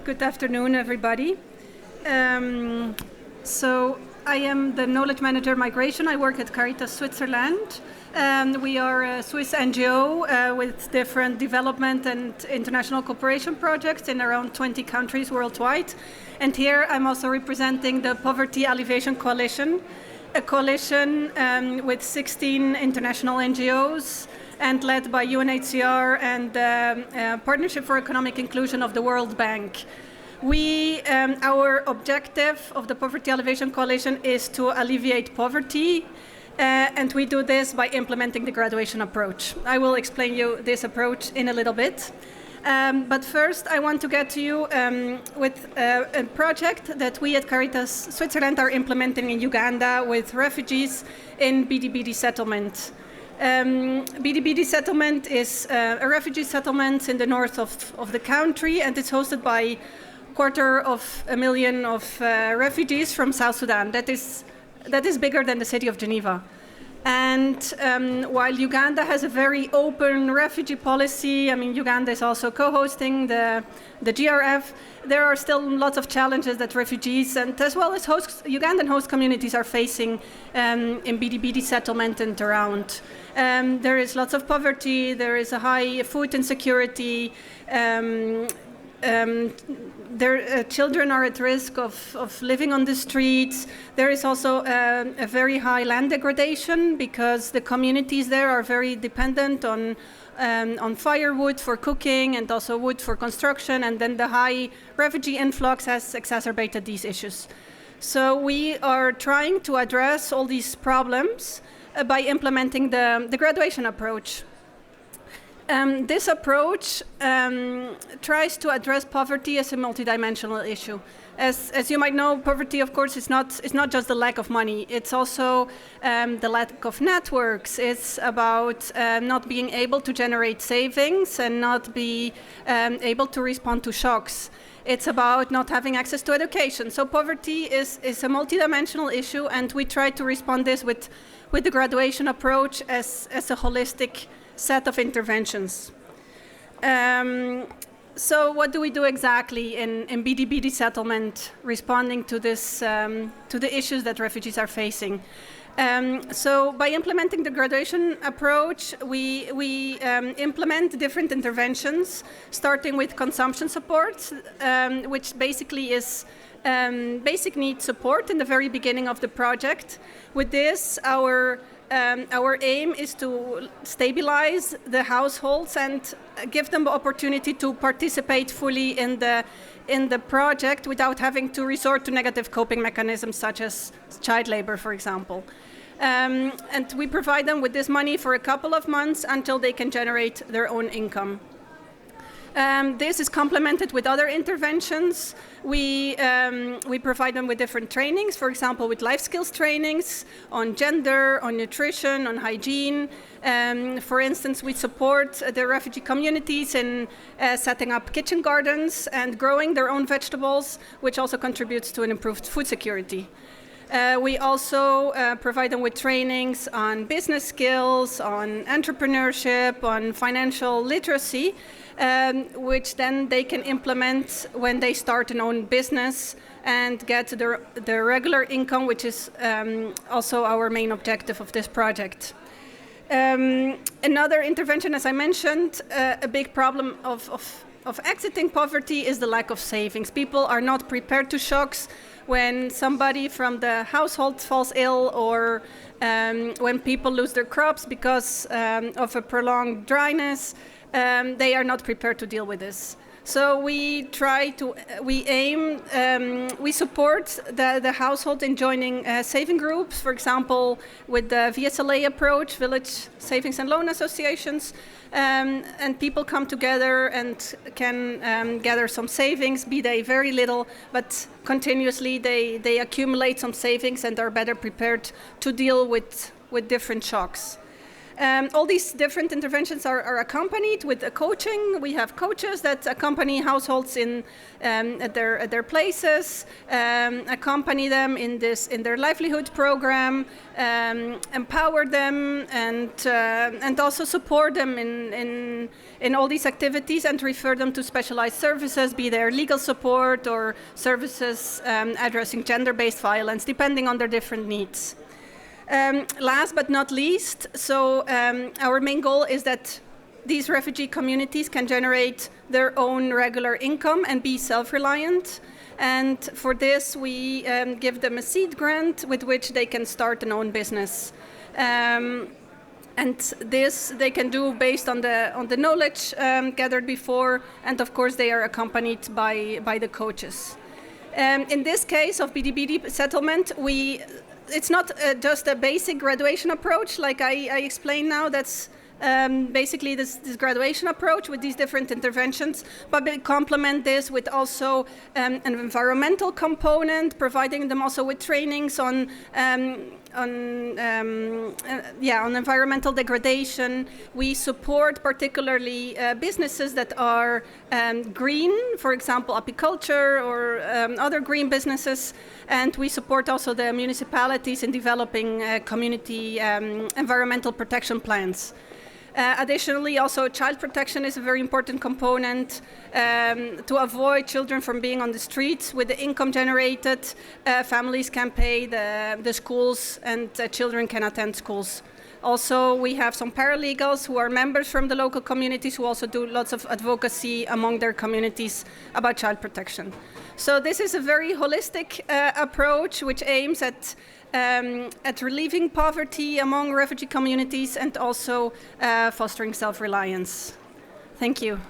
Good afternoon, everybody. So I am the Knowledge Manager Migration. I work at Caritas Switzerland. We are a Swiss NGO with different development and international cooperation projects in around 20 countries worldwide. And here I'm also representing the Poverty Alleviation Coalition, a coalition with 16 international NGOs and led by UNHCR and Partnership for Economic Inclusion of the World Bank. Our objective of the Poverty Alleviation Coalition is to alleviate poverty, and we do this by implementing the graduation approach. I will explain you this approach in a little bit. But first, I want to get to you with a project that we at Caritas Switzerland are implementing in Uganda with refugees in Bidi settlement. Bidi settlement is a refugee settlement in the north of the country, and it's hosted by 250,000 of refugees from South Sudan. That is bigger than the city of Geneva. And while Uganda has a very open refugee policy, I mean, Uganda is also co-hosting the GRF, there are still lots of challenges that refugees and as well as Ugandan host communities are facing in Bidi settlement and around. There is lots of poverty, there is a high food insecurity, children are at risk of living on the streets. There is also a very high land degradation because the communities there are very dependent on firewood for cooking and also wood for construction, and then the high refugee influx has exacerbated these issues. So we are trying to address all these problems by implementing the graduation approach. This approach tries to address poverty as a multidimensional issue. As you might know, poverty, of course, is not just the lack of money. It's also the lack of networks. It's about not being able to generate savings and not be able to respond to shocks. It's about not having access to education. So poverty is a multidimensional issue, and we try to respond this with the graduation approach as a holistic set of interventions. So what do we do exactly in Bidi settlement, responding to this to the issues that refugees are facing? So by implementing the graduation approach, we implement different interventions, starting with consumption support, which basically is basic needs support in the very beginning of the project. With this, our aim is to stabilize the households and give them the opportunity to participate fully in the project without having to resort to negative coping mechanisms such as child labor, for example. And we provide them with this money for a couple of months until they can generate their own income. This is complemented with other interventions. We provide them with different trainings, for example, with life skills trainings on gender, on nutrition, on hygiene. For instance, we support the refugee communities in setting up kitchen gardens and growing their own vegetables, which also contributes to an improved food security. We also provide them with trainings on business skills, on entrepreneurship, on financial literacy, which then they can implement when they start an own business and get their regular income, which is also our main objective of this project. Another intervention, as I mentioned, a big problem of exiting poverty is the lack of savings. People are not prepared to shocks. When somebody from the household falls ill, or when people lose their crops because of a prolonged dryness, they are not prepared to deal with this. So we support the household in joining saving groups, for example, with the VSLA approach, Village Savings and Loan Associations, and people come together and can gather some savings, be they very little, but continuously they accumulate some savings and are better prepared to deal with different shocks. All these different interventions are accompanied with a coaching. We have coaches that accompany households at their places, accompany them in their livelihood program, empower them, and also support them in all these activities, and refer them to specialized services, be there legal support or services addressing gender-based violence, depending on their different needs. Last but not least, so our main goal is that these refugee communities can generate their own regular income and be self-reliant. And for this, we give them a seed grant with which they can start an own business. And this they can do based on the knowledge gathered before, and of course they are accompanied by the coaches. In this case of BDBD settlement, it's not just a basic graduation approach like I explained now. That's basically this graduation approach with these different interventions, but we complement this with also an environmental component, providing them also with trainings on environmental degradation. We support particularly businesses that are green, for example, apiculture or other green businesses, and we support also the municipalities in developing community environmental protection plans. Additionally, also child protection is a very important component to avoid children from being on the streets. With the income generated, families can pay the schools, and children can attend schools. Also, we have some paralegals who are members from the local communities who also do lots of advocacy among their communities about child protection. So this is a very holistic approach which aims at relieving poverty among refugee communities and also fostering self-reliance. Thank you.